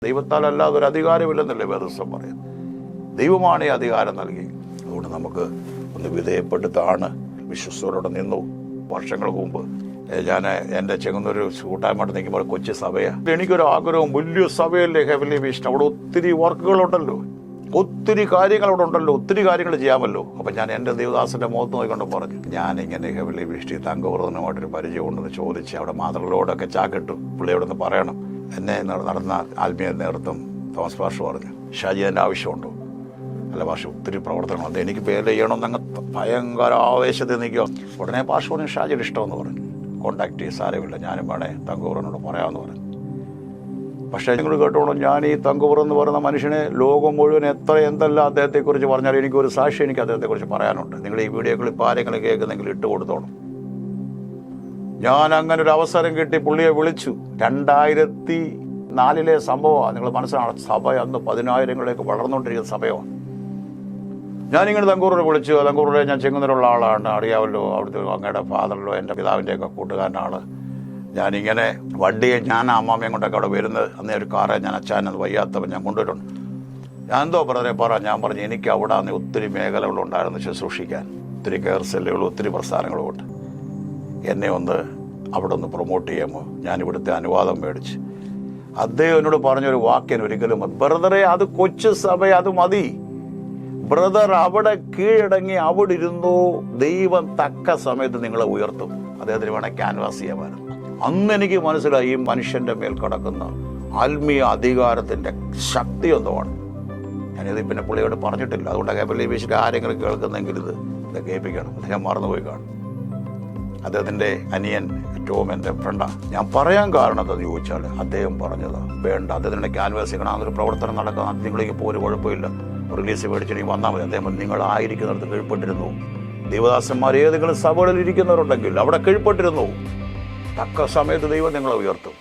ദൈവത്താൽ അല്ലാതെ ഒരു അധികാരമില്ലെന്നല്ലേ വേദപുസ്തകം പറയുന്നത്. ദൈവമാണ് ഈ അധികാരം നൽകി. അതുകൊണ്ട് നമുക്ക് ഒന്ന് വിധേയപ്പെടുത്താണ് വിശ്വസ്തയോടെ നിന്നു. വർഷങ്ങൾക്ക് മുമ്പ് ഞാൻ എൻ്റെ ചെങ്ങന്നൊരു കൂട്ടായ്മയായിട്ട് നിൽക്കുമ്പോൾ കൊച്ചു സഭയാണ്. എനിക്കൊരു ആഗ്രഹം, വലിയ സഭയല്ലേ ഹെവൻലി വിഷൻ, അവിടെ ഒത്തിരി വർക്കുകളുണ്ടല്ലോ, ഒത്തിരി കാര്യങ്ങൾ അവിടെ ഉണ്ടല്ലോ, ഒത്തിരി കാര്യങ്ങൾ ചെയ്യാമല്ലോ. അപ്പം ഞാൻ എൻ്റെ ദേവദാസൻ്റെ മുഖത്ത് നോക്കിക്കൊണ്ട് പറഞ്ഞു, ഞാനിങ്ങനെ ഹെവൻലി വിഷ്ടി തങ്കവ്രതനുമായിട്ടൊരു പരിചയം ഉണ്ടെന്ന് ചോദിച്ച് അവിടെ മാതൃകളോടൊക്കെ ചാക്കിട്ടു. പുള്ളി അവിടെ നിന്ന് പറയണം. എന്നെ നടന്ന ആത്മീയ നേതൃത്വം തോമസ് പാസ്റ്റർ പറഞ്ഞു, ഷാജി അതിൻ്റെ ആവശ്യമുണ്ടോ? അല്ല പാസ്റ്റർ, ഒത്തിരി പ്രവർത്തനങ്ങൾ എനിക്ക് പേര് ചെയ്യണമെന്ന് അങ്ങ് ഭയങ്കര ആവേശത്തിൽ നിൽക്കുക. ഉടനെ പാസ്റ്റർ പറഞ്ഞു, ഷാജിയുടെ ഇഷ്ടമെന്ന് പറഞ്ഞു, കോണ്ടാക്ട് ചെയ്ത് സാരമില്ല, ഞാനും വേണേ തങ്കവ്രതനോട് പറയാമെന്ന് പറഞ്ഞു. പക്ഷേ നിങ്ങൾ കേട്ടോളൂ, ഞാൻ ഈ തങ്കവ്രതൻ എന്ന് പറയുന്ന മനുഷ്യനെ ലോകം മുഴുവൻ എന്തെല്ലാം അദ്ദേഹത്തെക്കുറിച്ച് പറഞ്ഞാൽ എനിക്കൊരു സാക്ഷി എനിക്ക് അദ്ദേഹത്തെക്കുറിച്ച് പറയാനുണ്ട്. നിങ്ങൾ ഈ വീഡിയോ ക്ലിപ്പ് ആരെങ്കിലും കേൾക്കുന്നെങ്കിൽ ഇട്ട് കൊടുത്തോണം. ഞാൻ അങ്ങനെ ഒരു അവസരം കിട്ടി, പുള്ളിയെ വിളിച്ചു. 2004 സംഭവമാണ്. നിങ്ങൾ മനസ്സിലാണ്, സഭ അന്ന് 10,000ങ്ങളിലേക്ക് വളർന്നുകൊണ്ടിരിക്കുന്ന സഭയാണ്. ഞാനിങ്ങനെ തങ്കൂറിനെ വിളിച്ചു. തങ്കൂറിനെ ഞാൻ ചെങ്ങന്നൂരുള്ള ആളാണ്, അറിയാമല്ലോ, അവിടുത്തെ അങ്ങയുടെ ഫാദറിലോ എൻ്റെ പിതാവിൻ്റെയൊക്കെ കൂട്ടുകാരനാണ്. ഞാനിങ്ങനെ വണ്ടിയെ ഞാൻ അമ്മാമ്മയും കൊണ്ടൊക്കെ അവിടെ വരുന്നത്. അന്നേ ഒരു കാറെ ഞാൻ അച്ഛനത് വയ്യാത്തവൻ ഞാൻ കൊണ്ടുവരുന്നുണ്ട്. ഞാൻ എന്തോ ബ്രദറെ ഞാൻ പറഞ്ഞു, എനിക്ക് അവിടെ നിന്ന് ഒത്തിരി മേഖലകളുണ്ടായിരുന്നു ശുശ്രൂഷിക്കാൻ, ഒത്തിരി കെയർ സെല്ലുകളും ഒത്തിരി പ്രസ്ഥാനങ്ങളും ഉണ്ട്. എന്നെ ഒന്ന് അവിടെ ഒന്ന് പ്രൊമോട്ട് ചെയ്യാമോ? ഞാനിവിടുത്തെ അനുവാദം മേടിച്ച്. അദ്ദേഹം എന്നോട് പറഞ്ഞൊരു വാക്യം ഒരിക്കലും, ബ്രദറെ അത് കൊച്ചു സഭ, അത് മതി ബ്രദർ, അവിടെ കീഴടങ്ങി അവിടെ ഇരുന്നോ, ദൈവം തക്ക സമയത്ത് നിങ്ങളെ ഉയർത്തും. അദ്ദേഹത്തിന് വേണേൽ ക്യാൻവാസ് ചെയ്യാമായിരുന്നു. അന്ന് എനിക്ക് മനസ്സിലായി ഈ മനുഷ്യൻ്റെ മേൽ കിടക്കുന്ന ആത്മീയ അധികാരത്തിൻ്റെ ശക്തി എന്തുമാണ്. ഞാനിത് പിന്നെ പുള്ളിയോട് പറഞ്ഞിട്ടില്ല. അതുകൊണ്ട് ഹെവൻലി വിഷനിൽ ആരെങ്കിലും കേൾക്കുന്നെങ്കിൽ ഇത് കേൾപ്പിക്കണം. അദ്ദേഹം മറന്നുപോയി കാണും. അദ്ദേഹത്തിൻ്റെ അനിയൻ ടോം എൻ്റെ ഫ്രണ്ടാണ്. ഞാൻ പറയാൻ കാരണം എന്താണെന്ന് ചോദിച്ചാൽ, അദ്ദേഹം പറഞ്ഞതാണ് വേണ്ട, അദ്ദേഹത്തിൻ്റെ ക്യാൻവാസ് ചെയ്യണം, അതൊരു പ്രവർത്തനം നടക്കണം, നിങ്ങളിലേക്ക് ഇപ്പോൾ ഒരു കുഴപ്പമില്ല, റിലീസ് മേടിച്ചിട്ട് വന്നാൽ മതി. അദ്ദേഹം നിങ്ങളായിരിക്കുന്നിടത്ത് കീഴ്പ്പെട്ടിരുന്നു. ദേവദാസന്മാർ ഏതെങ്കിലും സഭകളിൽ ഇരിക്കുന്നവരുണ്ടെങ്കിൽ അവിടെ കീഴ്പ്പെട്ടിരുന്നു. തക്ക സമയത്ത് ദൈവം നിങ്ങളെ ഉയർത്തും.